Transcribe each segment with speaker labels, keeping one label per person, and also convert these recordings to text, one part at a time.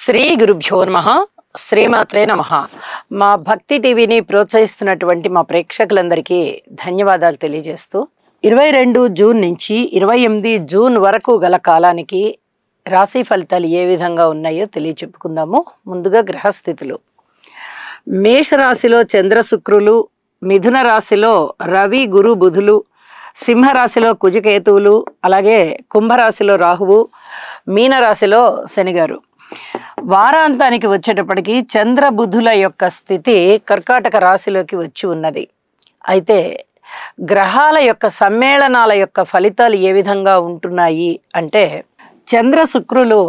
Speaker 1: శ్రీ గురుభ్యో నమః. శ్రీమాత్రే నమః. మా భక్తి టీవీని ప్రోత్సహిస్తున్నటువంటి మా ప్రేక్షకులందరికీ ధన్యవాదాలు తెలియజేస్తూ 22 జూన్ నుంచి 28 జూన్ వరకు గల కాలానికి రాశి ఫలితాలు ఏ విధంగా ఉన్నాయో తెలియచెప్పుకుందాము. ముందుగా గ్రహస్థితులు. మేషరాశిలో చంద్ర శుక్రులు, మిథున రాశిలో రవి గురు బుధులు, సింహరాశిలో కుజకేతువులు, అలాగే కుంభరాశిలో రాహువు, మీనరాశిలో శనిగారు. వారాంతానికి వచ్చేటప్పటికి చంద్ర బుధుల యొక్క స్థితి కర్కాటక రాశిలోకి వచ్చి ఉన్నది. అయితే గ్రహాల యొక్క సమ్మేళనాల యొక్క ఫలితాలు ఏ విధంగా ఉంటున్నాయి అంటే, చంద్ర శుక్రులు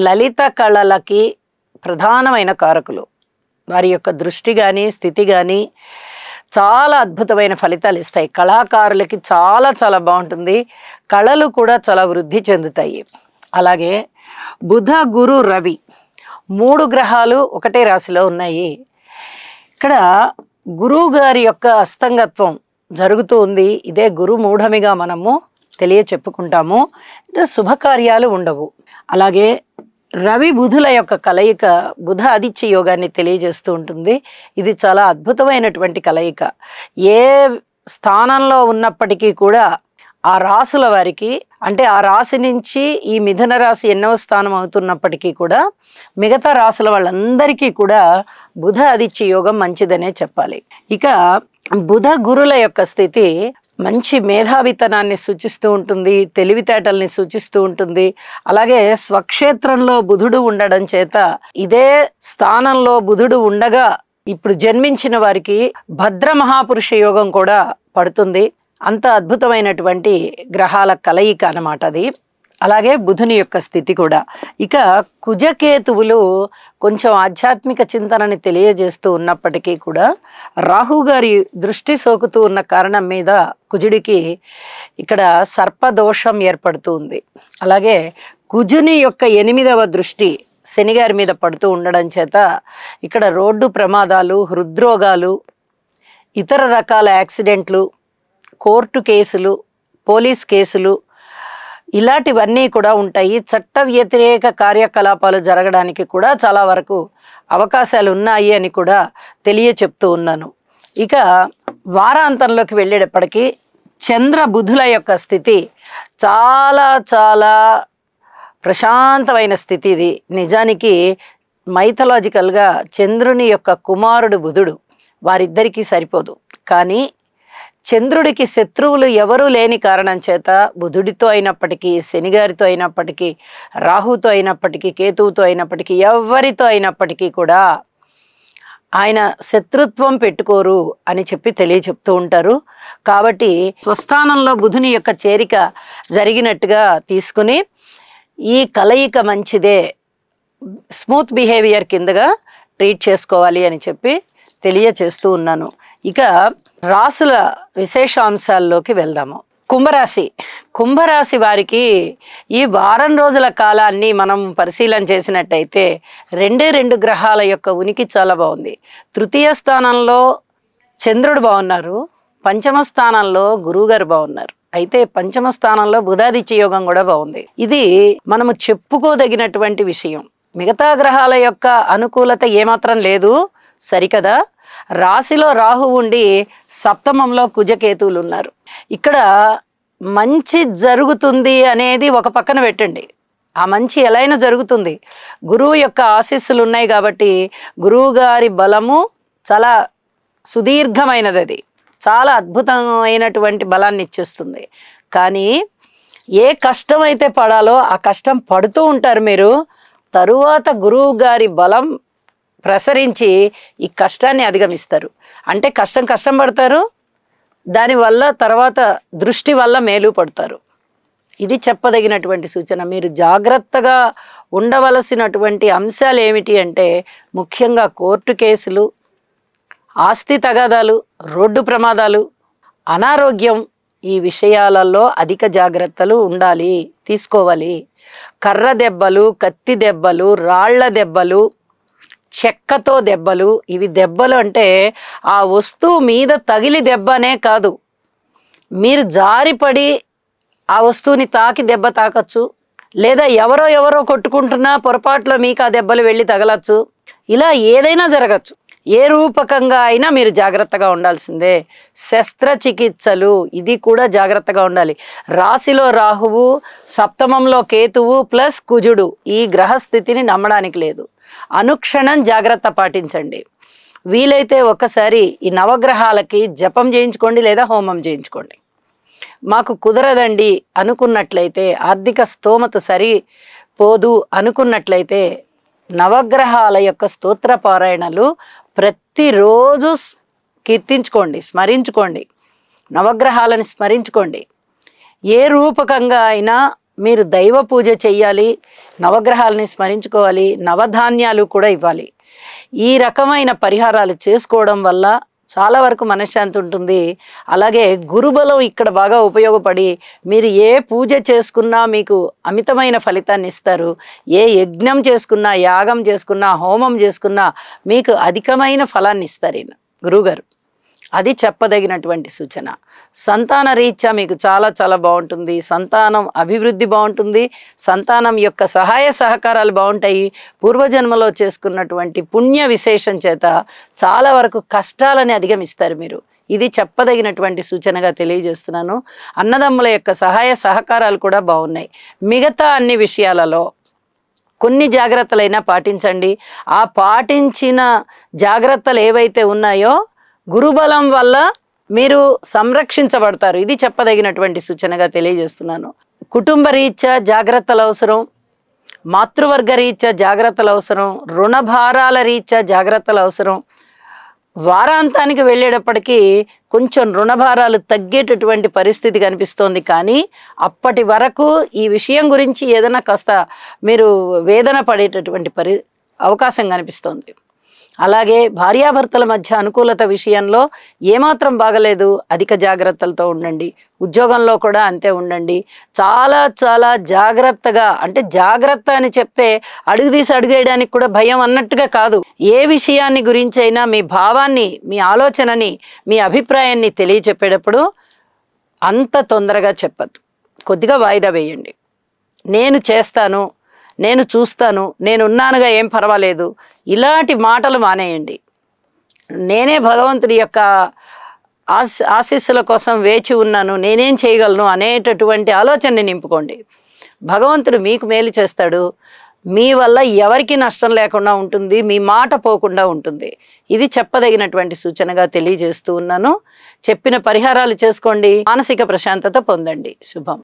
Speaker 1: లలిత కళలకి ప్రధానమైన కారకులు. వారి యొక్క దృష్టి కానీ స్థితి కానీ చాలా అద్భుతమైన ఫలితాలు ఇస్తాయి. కళాకారులకి చాలా చాలా బాగుంటుంది. కళలు కూడా చాలా వృద్ధి చెందుతాయి. అలాగే బుధ గురు రవి 3 గ్రహాలు ఒకటే రాశిలో ఉన్నాయి. ఇక్కడ గురువు గారి యొక్క అస్తంగత్వం జరుగుతూ ఉంది. ఇదే గురు మూఢమిగా మనము చెప్పుకుంటాము. శుభకార్యాలు ఉండవు. అలాగే రవి బుధుల యొక్క కలయిక బుధ ఆదిత్య యోగాన్ని తెలియజేస్తూ ఉంటుంది. ఇది చాలా అద్భుతమైనటువంటి కలయిక. ఏ స్థానంలో ఉన్నప్పటికీ కూడా ఆ రాశుల వారికి, అంటే ఆ రాశి నుంచి ఈ మిథున రాశి 8వ స్థానం అవుతున్నప్పటికీ కూడా మిగతా రాశుల వాళ్ళందరికీ కూడా బుధ ఆదిత్య యోగం మంచిదనే చెప్పాలి. ఇక బుధ గురుల యొక్క స్థితి మంచి మేధావితనాన్ని సూచిస్తూ ఉంటుంది, తెలివితేటల్ని సూచిస్తూ ఉంటుంది. అలాగే స్వక్షేత్రంలో బుధుడు ఉండడం చేత ఇదే స్థానంలో బుధుడు ఉండగా ఇప్పుడు జన్మించిన వారికి భద్ర మహాపురుష యోగం కూడా పడుతుంది. అంత అద్భుతమైనటువంటి గ్రహాల కలయిక అన్నమాట అది. అలాగే బుధుని యొక్క స్థితి కూడా. ఇక కుజకేతువులు కొంచెం ఆధ్యాత్మిక చింతనని తెలియజేస్తూ ఉన్నప్పటికీ కూడా రాహు గారి దృష్టి సోకుతూ ఉన్న కారణం మీద కుజుడికి ఇక్కడ సర్పదోషం ఏర్పడుతూ ఉంది. అలాగే కుజుని యొక్క 8వ దృష్టి శనిగారి మీద పడుతూ ఉండడం చేత ఇక్కడ రోడ్డు ప్రమాదాలు, హృద్రోగాలు, ఇతర రకాల యాక్సిడెంట్లు, కోర్టు కేసులు, పోలీస్ కేసులు ఇలాంటివన్నీ కూడా ఉంటాయి. చట్ట వ్యతిరేక కార్యకలాపాలు జరగడానికి కూడా చాలా వరకు అవకాశాలు ఉన్నాయి అని కూడా చెప్తూ ఉన్నాను. ఇక వారాంతంలోకి వెళ్ళేటప్పటికీ చంద్ర బుధుల యొక్క స్థితి చాలా చాలా ప్రశాంతమైన స్థితి. ఇది నిజానికి మైథలాజికల్గా చంద్రుని యొక్క కుమారుడు బుధుడు, వారిద్దరికీ సరిపోదు. కానీ చంద్రుడికి శత్రువులు ఎవరూ లేని కారణం చేత బుధుడితో అయినప్పటికీ, శనిగారితో అయినప్పటికీ, రాహుతో అయినప్పటికీ, కేతువుతో అయినప్పటికీ, ఎవరితో అయినప్పటికీ కూడా ఆయన శత్రుత్వం పెట్టుకోరు అని చెప్తూ ఉంటారు. కాబట్టి స్వస్థానంలో బుధుని యొక్క చేరిక జరిగినట్టుగా తీసుకుని ఈ కలయిక మంచిదే, స్మూత్ బిహేవియర్ కిందగా ట్రీట్ చేసుకోవాలి అని తెలియచేస్తూ ఉన్నాను. ఇక రాసుల విశేషాంశాల్లోకి వెళ్దాము. కుంభరాశి వారికి ఈ వారం రోజుల కాలాన్ని మనం పరిశీలన చేసినట్టయితే 2 గ్రహాల యొక్క ఉనికి చాలా బాగుంది. తృతీయ స్థానంలో చంద్రుడు బాగున్నారు, పంచమ స్థానంలో గురువు గారు బాగున్నారు. అయితే పంచమ స్థానంలో బుధాదిత్య యోగం కూడా బాగుంది. ఇది మనము చెప్పుకోదగినటువంటి విషయం. మిగతా గ్రహాల యొక్క అనుకూలత ఏమాత్రం లేదు సరికదా. రాశిలో రాహు ఉండి సప్తమంలో కుజకేతువులు ఉన్నారు. ఇక్కడ మంచి జరుగుతుంది అనేది ఒక పక్కన పెట్టండి. ఆ మంచి ఎలా అయినా జరుగుతుంది. గురువు యొక్క ఆశీస్సులు ఉన్నాయి కాబట్టి గురువు గారి బలము చాలా సుదీర్ఘమైనది. అది చాలా అద్భుతమైనటువంటి బలాన్ని ఇచ్చేస్తుంది. కానీ ఏ కష్టం అయితే పడాలో ఆ కష్టం పడుతూ ఉంటారు మీరు. తరువాత గురువు గారి బలం ప్రసరించి ఈ కష్టాన్ని అధిగమిస్తారు. అంటే కష్టం పడతారు, దానివల్ల తర్వాత దృష్టి వల్ల మేలు పడతారు. ఇది చెప్పదగినటువంటి సూచన. మీరు జాగ్రత్తగా ఉండవలసినటువంటి అంశాలు ఏమిటి అంటే, ముఖ్యంగా కోర్టు కేసులు, ఆస్తి తగాదాలు, రోడ్డు ప్రమాదాలు, అనారోగ్యం, ఈ విషయాలలో అధిక జాగ్రత్తలు తీసుకోవాలి. కర్ర దెబ్బలు, కత్తి దెబ్బలు, రాళ్ల దెబ్బలు, చెక్కతో దెబ్బలు, ఇవి దెబ్బలు అంటే ఆ వస్తువు మీద తగిలి దెబ్బనే కాదు, మీరు జారిపడి ఆ వస్తువుని తాకి దెబ్బ తాకచ్చు, లేదా ఎవరో ఎవరో కొట్టుకుంటున్నా పొరపాట్లో మీకు ఆ దెబ్బలు వెళ్ళి తగలచ్చు. ఇలా ఏదైనా జరగచ్చు. ఏ రూపకంగా అయినా మీరు జాగ్రత్తగా ఉండాల్సిందే. శస్త్రచికిత్సలు ఇది కూడా జాగ్రత్తగా ఉండాలి. రాశిలో రాహువు, సప్తమంలో కేతువు ప్లస్ కుజుడు, ఈ గ్రహస్థితిని నమ్మడానికి లేదు. అనుక్షణం జాగ్రత్త పాటించండి. వీలైతే ఒక్కసారి ఈ నవగ్రహాలకి జపం చేయించుకోండి లేదా హోమం చేయించుకోండి. మాకు కుదరదండి అనుకున్నట్లయితే, ఆర్థిక స్తోమత సరిపోదు అనుకున్నట్లయితే నవగ్రహాల యొక్క స్తోత్ర పారాయణలు ప్రతిరోజు కీర్తించుకోండి, స్మరించుకోండి. నవగ్రహాలను స్మరించుకోండి. ఏ రూపకంగా అయినా మీరు దైవ పూజ చెయ్యాలి, నవగ్రహాలని స్మరించుకోవాలి, నవధాన్యాలు కూడా ఇవ్వాలి. ఈ రకమైన పరిహారాలు చేసుకోవడం వల్ల చాలా వరకు మనశ్శాంతి ఉంటుంది. అలాగే గురుబలం ఇక్కడ బాగా ఉపయోగపడి మీరు ఏ పూజ చేసుకున్నా మీకు అమితమైన ఫలితాన్ని ఇస్తారు. ఏ యజ్ఞం చేసుకున్నా, యాగం చేసుకున్నా, హోమం చేసుకున్నా మీకు అధికమైన ఫలాన్ని ఇస్తారు ఈయన గురువుగారు. అది చెప్పదగినటువంటి సూచన. సంతాన రీత్యా మీకు చాలా చాలా బాగుంటుంది. సంతానం అభివృద్ధి బాగుంటుంది. సంతానం యొక్క సహాయ సహకారాలు బాగుంటాయి. పూర్వజన్మలో చేసుకున్నటువంటి పుణ్య విశేషం చేత చాలా వరకు కష్టాలని అధిగమిస్తారు మీరు. ఇది చెప్పదగినటువంటి సూచనగా తెలియజేస్తున్నాను. అన్నదమ్ముల యొక్క సహాయ సహకారాలు కూడా బాగున్నాయి. మిగతా అన్ని విషయాలలో కొన్ని జాగ్రత్తలైనా పాటించండి. ఆ పాటించిన జాగ్రత్తలు ఏవైతే ఉన్నాయో గురుబలం వల్ల మీరు సంరక్షించబడతారు. ఇది చెప్పదగినటువంటి సూచనగా తెలియజేస్తున్నాను. కుటుంబ రీత్యా జాగ్రత్తలు అవసరం, మాతృవర్గ రీత్యా జాగ్రత్తలు అవసరం, రుణభారాల రీత్యా జాగ్రత్తలు అవసరం. వారాంతానికి వెళ్ళేటప్పటికీ కొంచెం రుణభారాలు తగ్గేటటువంటి పరిస్థితి కనిపిస్తోంది. కానీ అప్పటి వరకు ఈ విషయం గురించి ఏదైనా కాస్త మీరు వేదన పడేటటువంటి అవకాశం కనిపిస్తోంది. అలాగే భార్యాభర్తల మధ్య అనుకూలత విషయంలో ఏమాత్రం బాగలేదు, అధిక జాగ్రత్తలతో ఉండండి. ఉద్యోగంలో కూడా అంతే ఉండండి. చాలా చాలా జాగ్రత్తగా, అంటే జాగ్రత్త అని చెప్తే అడుగు తీసి అడుగేయడానికి కూడా భయం అన్నట్టుగా కాదు. ఏ విషయాన్ని గురించి అయినా మీ భావాన్ని, మీ ఆలోచనని, మీ అభిప్రాయాన్ని తెలియచెప్పేటప్పుడు అంత తొందరగా చెప్పద్దు. కొద్దిగా వాయిదా వేయండి. నేను చేస్తాను, నేను చూస్తాను, నేనున్నానుగా, ఏం పర్వాలేదు, ఇలాంటి మాటలు మానేయండి. నేనే భగవంతుడి యొక్క ఆశీస్సుల కోసం వేచి ఉన్నాను, నేనేం చేయగలను అనేటటువంటి ఆలోచనని నింపుకోండి. భగవంతుడు మీకు మేలు చేస్తాడు. మీ వల్ల ఎవరికి నష్టం లేకుండా ఉంటుంది, మీ మాట పోకుండా ఉంటుంది. ఇది చెప్పదగినటువంటి సూచనగా తెలియజేస్తూ ఉన్నాను. చెప్పిన పరిహారాలు చేసుకోండి, మానసిక ప్రశాంతత పొందండి. శుభం.